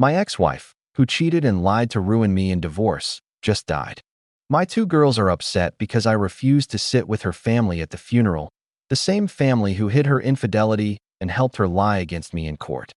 My ex-wife, who cheated and lied to ruin me in divorce, just died. My two girls are upset because I refused to sit with her family at the funeral, the same family who hid her infidelity and helped her lie against me in court.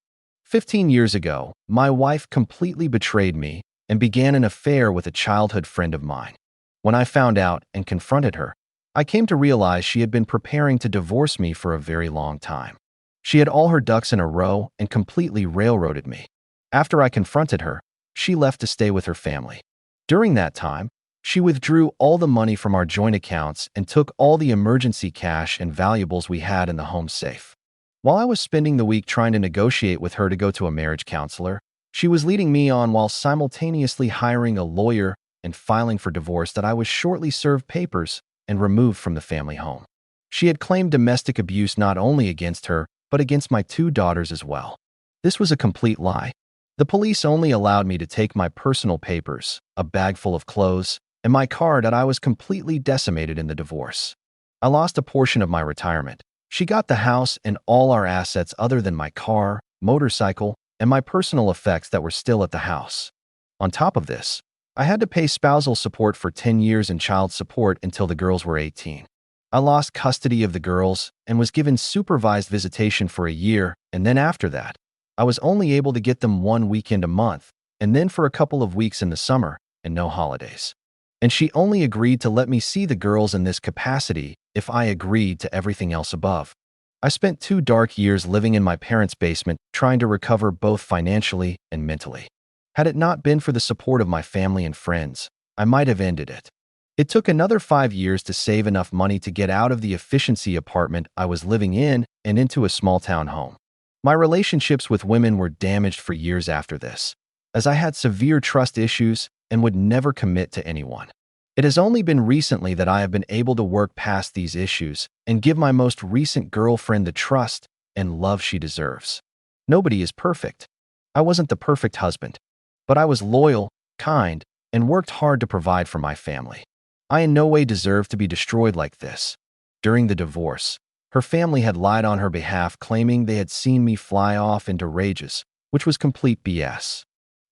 15 years ago, my wife completely betrayed me and began an affair with a childhood friend of mine. When I found out and confronted her, I came to realize she had been preparing to divorce me for a very long time. She had all her ducks in a row and completely railroaded me. After I confronted her, she left to stay with her family. During that time, she withdrew all the money from our joint accounts and took all the emergency cash and valuables we had in the home safe. While I was spending the week trying to negotiate with her to go to a marriage counselor, she was leading me on while simultaneously hiring a lawyer and filing for divorce that I was shortly served papers and removed from the family home. She had claimed domestic abuse not only against her, but against my two daughters as well. This was a complete lie. The police only allowed me to take my personal papers, a bag full of clothes, and my car that I was completely decimated in the divorce. I lost a portion of my retirement. She got the house and all our assets other than my car, motorcycle, and my personal effects that were still at the house. On top of this, I had to pay spousal support for 10 years and child support until the girls were 18. I lost custody of the girls and was given supervised visitation for a year, and then after that, I was only able to get them one weekend a month, and then for a couple of weeks in the summer, and no holidays. And she only agreed to let me see the girls in this capacity if I agreed to everything else above. I spent 2 dark years living in my parents' basement trying to recover both financially and mentally. Had it not been for the support of my family and friends, I might have ended it. It took another 5 years to save enough money to get out of the efficiency apartment I was living in and into a small-town home. My relationships with women were damaged for years after this, as I had severe trust issues and would never commit to anyone. It has only been recently that I have been able to work past these issues and give my most recent girlfriend the trust and love she deserves. Nobody is perfect. I wasn't the perfect husband, but I was loyal, kind, and worked hard to provide for my family. I in no way deserve to be destroyed like this. During the divorce, her family had lied on her behalf, claiming they had seen me fly off into rages, which was complete BS.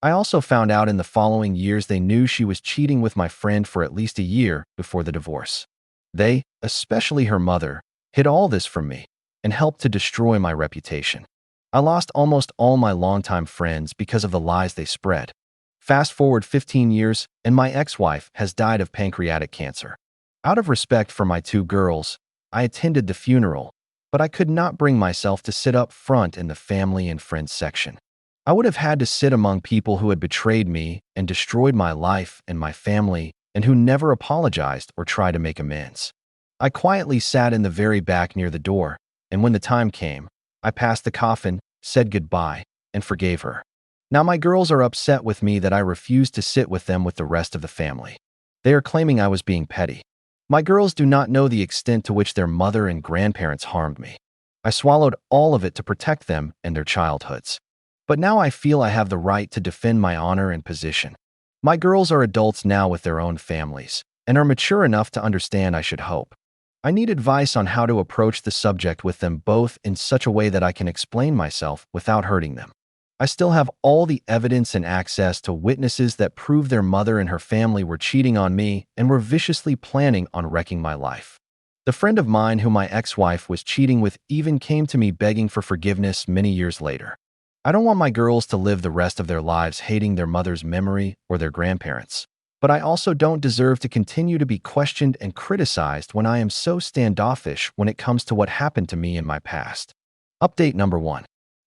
I also found out in the following years they knew she was cheating with my friend for at least a year before the divorce. They, especially her mother, hid all this from me and helped to destroy my reputation. I lost almost all my longtime friends because of the lies they spread. Fast forward 15 years, and my ex-wife has died of pancreatic cancer. Out of respect for my two girls, I attended the funeral, but I could not bring myself to sit up front in the family and friends section. I would have had to sit among people who had betrayed me and destroyed my life and my family and who never apologized or tried to make amends. I quietly sat in the very back near the door, and when the time came, I passed the coffin, said goodbye, and forgave her. Now my girls are upset with me that I refused to sit with them with the rest of the family. They are claiming I was being petty. My girls do not know the extent to which their mother and grandparents harmed me. I swallowed all of it to protect them and their childhoods. But now I feel I have the right to defend my honor and position. My girls are adults now with their own families and are mature enough to understand, I should hope. I need advice on how to approach the subject with them both in such a way that I can explain myself without hurting them. I still have all the evidence and access to witnesses that prove their mother and her family were cheating on me and were viciously planning on wrecking my life. The friend of mine who my ex-wife was cheating with even came to me begging for forgiveness many years later. I don't want my girls to live the rest of their lives hating their mother's memory or their grandparents, but I also don't deserve to continue to be questioned and criticized when I am so standoffish when it comes to what happened to me in my past. Update number 1.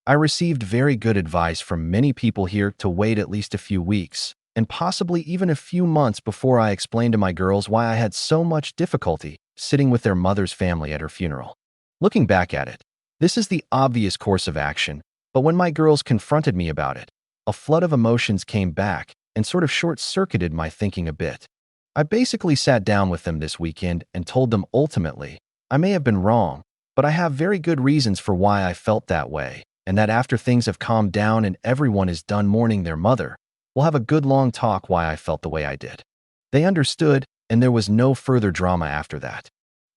I received very good advice from many people here to wait at least a few weeks, and possibly even a few months before I explained to my girls why I had so much difficulty sitting with their mother's family at her funeral. Looking back at it, this is the obvious course of action. But when my girls confronted me about it, a flood of emotions came back and sort of short-circuited my thinking a bit. I basically sat down with them this weekend and told them ultimately, I may have been wrong, but I have very good reasons for why I felt that way, and that after things have calmed down and everyone is done mourning their mother, we'll have a good long talk why I felt the way I did. They understood, and there was no further drama after that.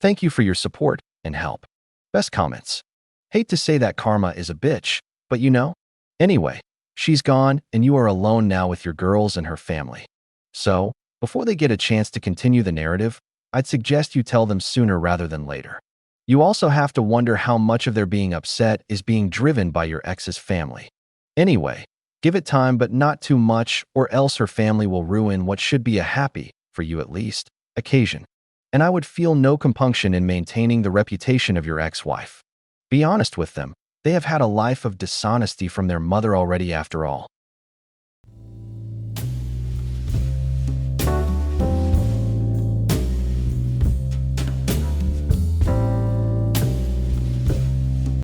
Thank you for your support and help. Best comments. Hate to say that karma is a bitch, but you know? Anyway, She's gone, and you are alone now with your girls and her family. So, before they get a chance to continue the narrative, I'd suggest you tell them sooner rather than later. You also have to wonder how much of their being upset is being driven by your ex's family. Anyway, give it time but not too much, or else her family will ruin what should be a happy, for you at least, occasion. And I would feel no compunction in maintaining the reputation of your ex-wife. Be honest with them. They have had a life of dishonesty from their mother already after all.